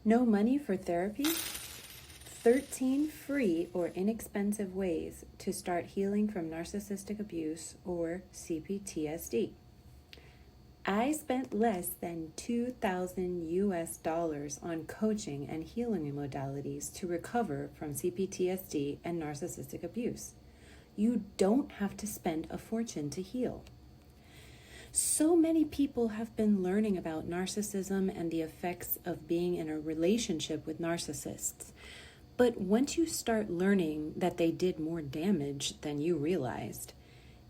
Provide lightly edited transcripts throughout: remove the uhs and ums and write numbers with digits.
No money for therapy? 13 free or inexpensive ways to start healing from narcissistic abuse or CPTSD. I spent less than $2,000 on coaching and healing modalities to recover from CPTSD and narcissistic abuse. You don't have to spend a fortune to heal. So many people have been learning about narcissism and the effects of being in a relationship with narcissists. But once you start learning that they did more damage than you realized,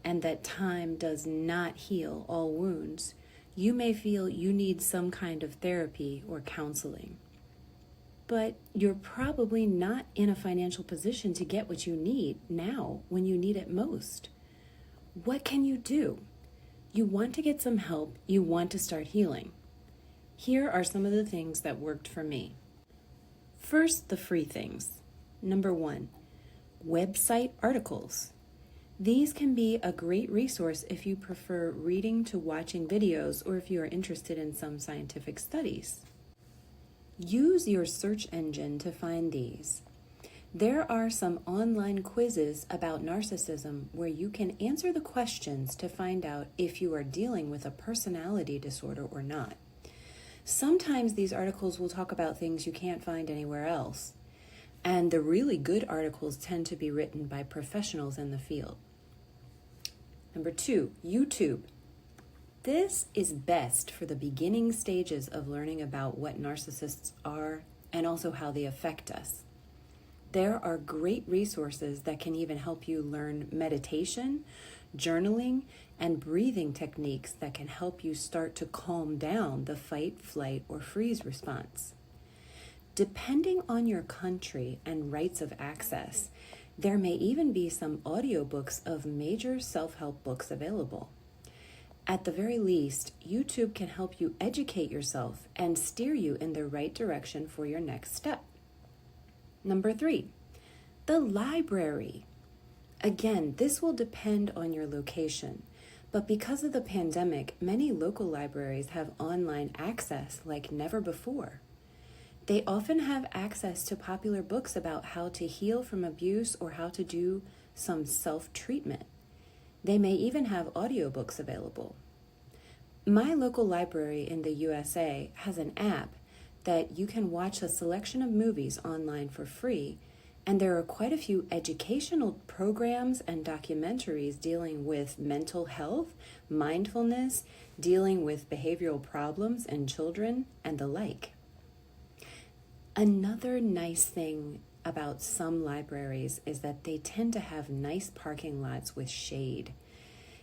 and that time does not heal all wounds, you may feel you need some kind of therapy or counseling. But you're probably not in a financial position to get what you need now when you need it most. What can you do? You want to get some help, you want to start healing. Here are some of the things that worked for me. First, the free things. Number 1, website articles. These can be a great resource if you prefer reading to watching videos or if you are interested in some scientific studies. Use your search engine to find these. There are some online quizzes about narcissism where you can answer the questions to find out if you are dealing with a personality disorder or not. Sometimes these articles will talk about things you can't find anywhere else, and the really good articles tend to be written by professionals in the field. Number 2, YouTube. This is best for the beginning stages of learning about what narcissists are and also how they affect us. There are great resources that can even help you learn meditation, journaling, and breathing techniques that can help you start to calm down the fight, flight, or freeze response. Depending on your country and rights of access, there may even be some audiobooks of major self-help books available. At the very least, YouTube can help you educate yourself and steer you in the right direction for your next step. Number 3, the library. Again, this will depend on your location, but because of the pandemic, many local libraries have online access like never before. They often have access to popular books about how to heal from abuse or how to do some self-treatment. They may even have audiobooks available. My local library in the USA has an app that you can watch a selection of movies online for free, and there are quite a few educational programs and documentaries dealing with mental health, mindfulness, dealing with behavioral problems in children, and the like. Another nice thing about some libraries is that they tend to have nice parking lots with shade.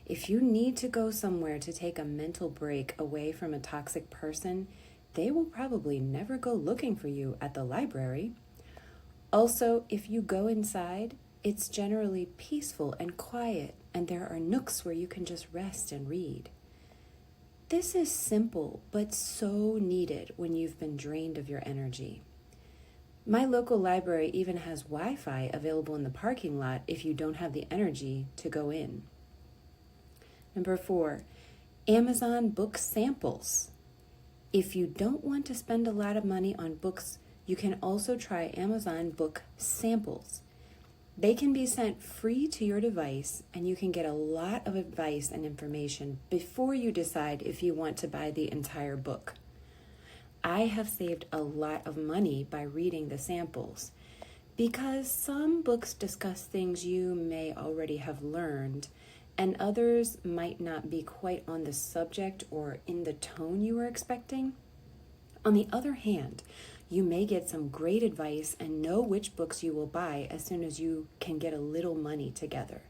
If you need to go somewhere to take a mental break away from a toxic person, they will probably never go looking for you at the library. Also, if you go inside, it's generally peaceful and quiet, and there are nooks where you can just rest and read. This is simple, but so needed when you've been drained of your energy. My local library even has Wi-Fi available in the parking lot if you don't have the energy to go in. Number 4, Amazon book samples. If you don't want to spend a lot of money on books, you can also try Amazon book samples. They can be sent free to your device, and you can get a lot of advice and information before you decide if you want to buy the entire book. I have saved a lot of money by reading the samples because some books discuss things you may already have learned, and others might not be quite on the subject or in the tone you were expecting. On the other hand, you may get some great advice and know which books you will buy as soon as you can get a little money together.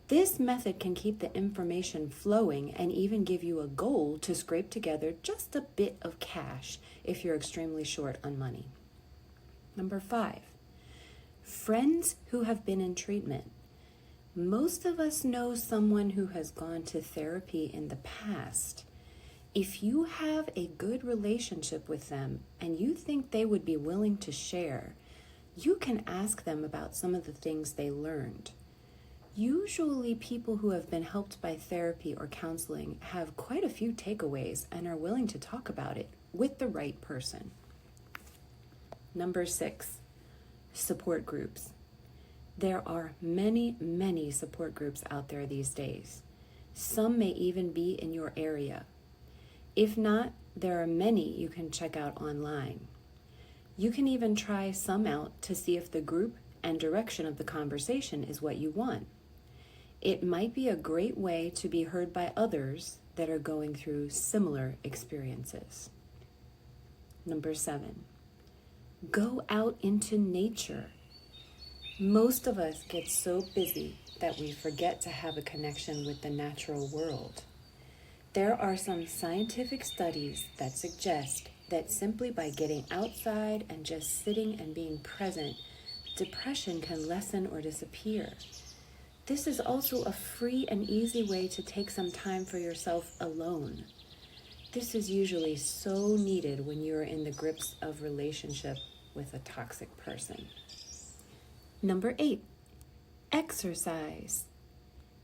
This method can keep the information flowing and even give you a goal to scrape together just a bit of cash if you're extremely short on money. Number 5, friends who have been in treatment. Most of us know someone who has gone to therapy in the past. If you have a good relationship with them and you think they would be willing to share, you can ask them about some of the things they learned. Usually people who have been helped by therapy or counseling have quite a few takeaways and are willing to talk about it with the right person. Number 6, support groups. There are many, many support groups out there these days. Some may even be in your area. If not, there are many you can check out online. You can even try some out to see if the group and direction of the conversation is what you want. It might be a great way to be heard by others that are going through similar experiences. Number 7, go out into nature. Most of us get so busy that we forget to have a connection with the natural world. There are some scientific studies that suggest that simply by getting outside and just sitting and being present, depression can lessen or disappear. This is also a free and easy way to take some time for yourself alone. This is usually so needed when you're in the grips of relationship with a toxic person. Number 8, exercise.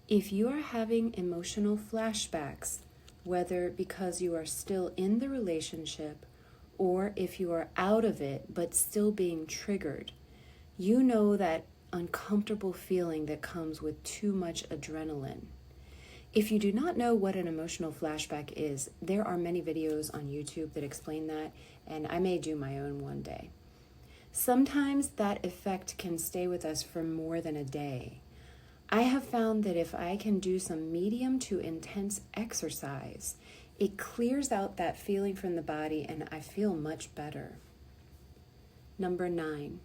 If you are having emotional flashbacks, whether because you are still in the relationship or if you are out of it but still being triggered, you know that uncomfortable feeling that comes with too much adrenaline. If you do not know what an emotional flashback is, there are many videos on YouTube that explain that, and I may do my own one day. Sometimes that effect can stay with us for more than a day. I have found that if I can do some medium to intense exercise, it clears out that feeling from the body and I feel much better. Number 9,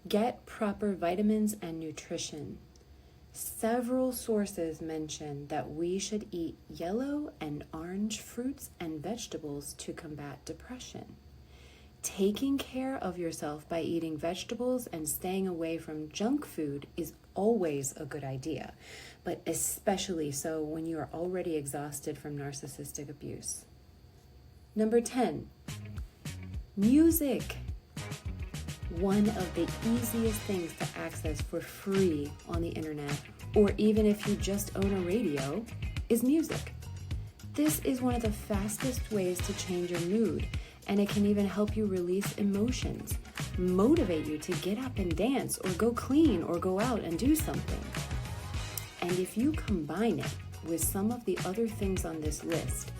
get proper vitamins and nutrition. Several sources mention that we should eat yellow and orange fruits and vegetables to combat depression. Taking care of yourself by eating vegetables and staying away from junk food is always a good idea, but especially so when you are already exhausted from narcissistic abuse. Number 10, music. One of the easiest things to access for free on the internet, or even if you just own a radio, is music. This is one of the fastest ways to change your mood, and it can even help you release emotions, motivate you to get up and dance or go clean or go out and do something. And if you combine it with some of the other things on this list,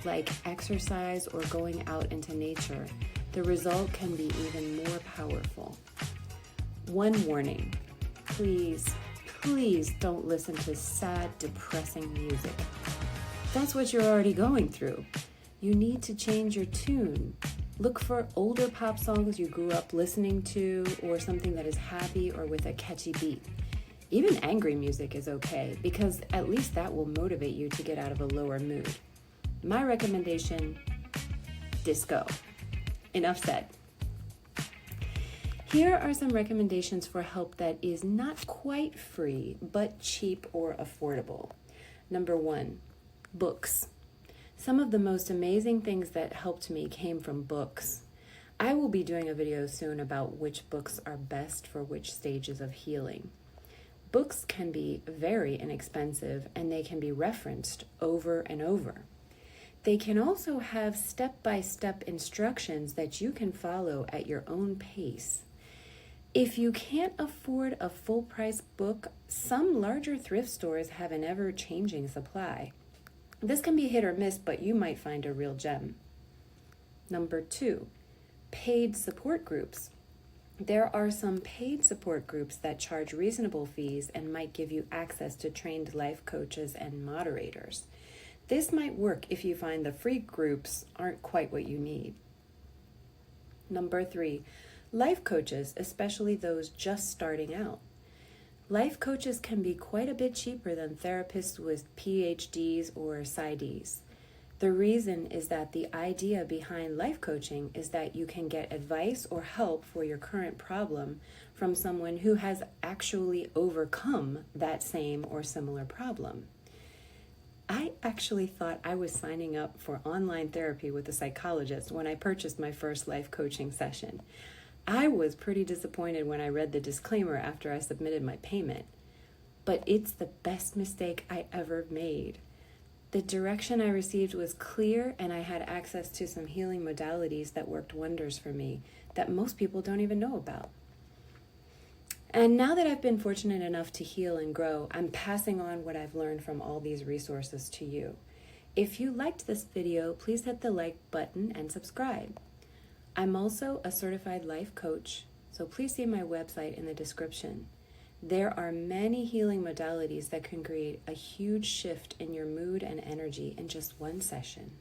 like exercise or going out into nature, the result can be even more powerful. One warning, please don't listen to sad, depressing music. That's what you're already going through. You need to change your tune. Look for older pop songs you grew up listening to or something that is happy or with a catchy beat. Even angry music is okay because at least that will motivate you to get out of a lower mood. My recommendation, disco. Enough said. Here are some recommendations for help that is not quite free, but cheap or affordable. Number 1, books. Some of the most amazing things that helped me came from books. I will be doing a video soon about which books are best for which stages of healing. Books can be very inexpensive and they can be referenced over and over. They can also have step-by-step instructions that you can follow at your own pace. If you can't afford a full-price book, some larger thrift stores have an ever-changing supply. This can be hit or miss, but you might find a real gem. Number 2, paid support groups. There are some paid support groups that charge reasonable fees and might give you access to trained life coaches and moderators. This might work if you find the free groups aren't quite what you need. Number 3, life coaches, especially those just starting out. Life coaches can be quite a bit cheaper than therapists with PhDs or PsyDs. The reason is that the idea behind life coaching is that you can get advice or help for your current problem from someone who has actually overcome that same or similar problem. I actually thought I was signing up for online therapy with a psychologist when I purchased my first life coaching session. I was pretty disappointed when I read the disclaimer after I submitted my payment, but it's the best mistake I ever made. The direction I received was clear, and I had access to some healing modalities that worked wonders for me that most people don't even know about. And now that I've been fortunate enough to heal and grow, I'm passing on what I've learned from all these resources to you. If you liked this video, please hit the like button and subscribe. I'm also a certified life coach, so please see my website in the description. There are many healing modalities that can create a huge shift in your mood and energy in just one session.